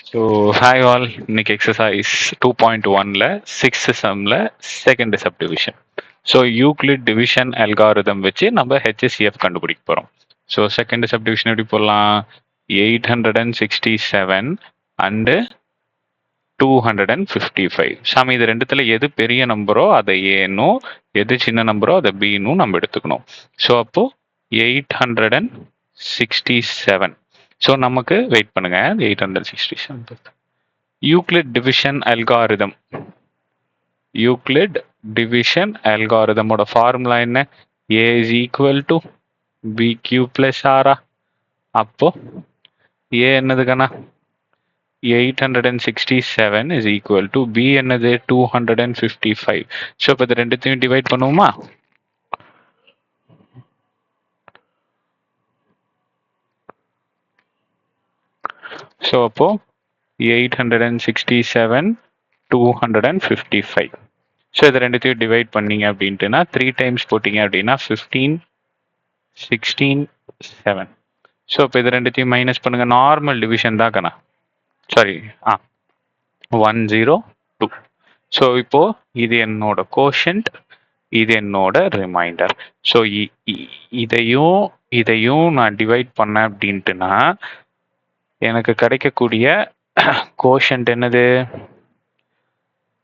So hi all, இன்னைக்கு exercise 2.1ல sixth சம்ல second subdivision. So Euclid division algorithm வச்சு நம்ம ஹெச்சிஎஃப் கண்டுபிடிக்க போகிறோம். ஸோ செகண்ட் சப்டிவிஷன் எப்படி போடலாம்? 867 அண்டு 255. சாமி இது ரெண்டுத்துல எது பெரிய நம்பரோ அதை ஏனும், எது சின்ன நம்பரோ அதை பீனும் நம்ம எடுத்துக்கணும். ஸோ அப்போ 867. ஸோ நமக்கு வெயிட் பண்ணுங்க, 867 Euclid division algorithm. Euclid division அல்காரிதமோட ஃபார்முலா என்ன? A is equal to B Q plus ஆரா. அப்போ ஏ என்னதுக்கண்ணா 867 is equal to b என்னது 255. ஸோ இப்போ இது ரெண்டுத்தையும் டிவைட் பண்ணுவோமா? ஸோ அப்போ 867 255. ஸோ இது ரெண்டுத்தையும் டிவைட் பண்ணீங்க அப்படின்ட்டுனா 3 டைம்ஸ் போட்டீங்க அப்படின்னா 15 16 7. ஸோ இப்போ இது ரெண்டுத்தையும் மைனஸ் பண்ணுங்க. நார்மல் டிவிஷன் தான் கண்ணா, சாரி 102. ஸோ இப்போ இது என்னோட கோஷன்ட், இது என்னோட ரிமைண்டர். ஸோ இதையும் நான் டிவைட் பண்ணேன் அப்படின்ட்டுனா எனக்கு கிடைக்கக்கூடிய கோஷன்ட் என்னது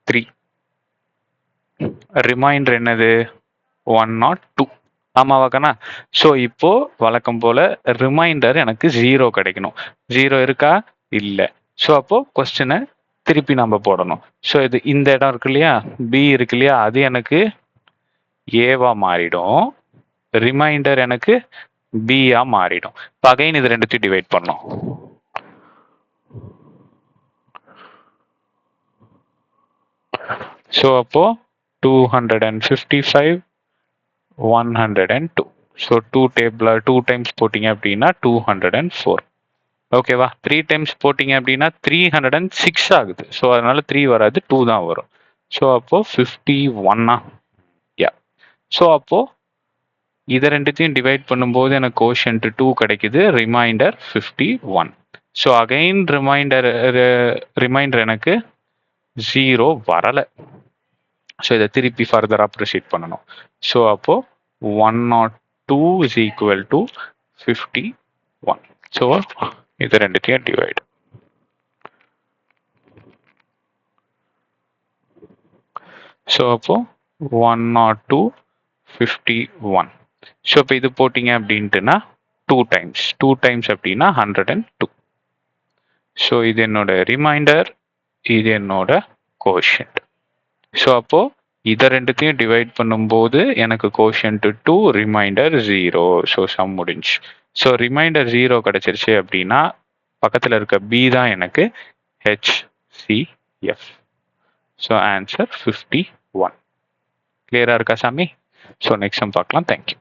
3, ரிமைண்டர் என்னது 102. ஆமாவாக்கண்ணா? ஸோ இப்போ வழக்கம் போல ரிமைண்டர் எனக்கு 0 கிடைக்கணும். 0 இருக்கா? இல்லை. ஸோ அப்போ கொஸ்டினை திருப்பி நம்ம போடணும். ஸோ இது இந்த இடம் இருக்கு இல்லையா, பி இருக்கு இல்லையா, அது எனக்கு ஏவா மாறிடும், ரிமைண்டர் எனக்கு பியா மாறிடும். இப்போ அகைன் இது ரெண்டுத்தையும் டிவைட் பண்ணோம். ஸோ அப்போ 255 102. ஸோ 2 டைம்ஸ் போட்டீங்க அப்படின்னா 204. ஓகேவா? 3 டைம்ஸ் போட்டீங்க அப்படின்னா 306 ஆகுது. ஸோ அதனால 3 வராது, 2 தான் வரும். ஸோ அப்போ 51. யா. ஸோ அப்போ இதை ரெண்டுத்தையும் டிவைட் பண்ணும்போது எனக்கு கோஷன்ட் 2 கிடைக்குது, ரிமைண்டர் 51. ஸோ அகைன் ரிமைண்டர் எனக்கு 0 வரலை. ஸோ இதை திருப்பி ஃபர்தராக ப்ரொசீட் பண்ணணும். ஸோ அப்போ 102 is equal to 51. ஸோ இது ரெண்டுத்தையும் டிவைட். ஸோ அப்போ 102 51. ஸோ இப்போ இது போட்டிங்க அப்படின்ட்டுனா 2 டைம்ஸ் அப்படின்னா 102. ஸோ இது என்னோட ரிமைண்டர், இது என்னோட கோஷன்ட். ஸோ அப்போ இதை ரெண்டுத்தையும் டிவைட் பண்ணும்போது எனக்கு கோஷன்ட் 2, ரிமைண்டர் 0. ஸோ சம் முடிஞ்சு. ஸோ ரிமைண்டர் 0 கிடைச்சிருச்சு அப்படின்னா பக்கத்தில் இருக்க பி தான் எனக்கு HCF. So answer 51. கிளியரா இருக்கா சாமி? ஸோ நெக்ஸ்ட் சம் பார்க்கலாம். தேங்க்யூ.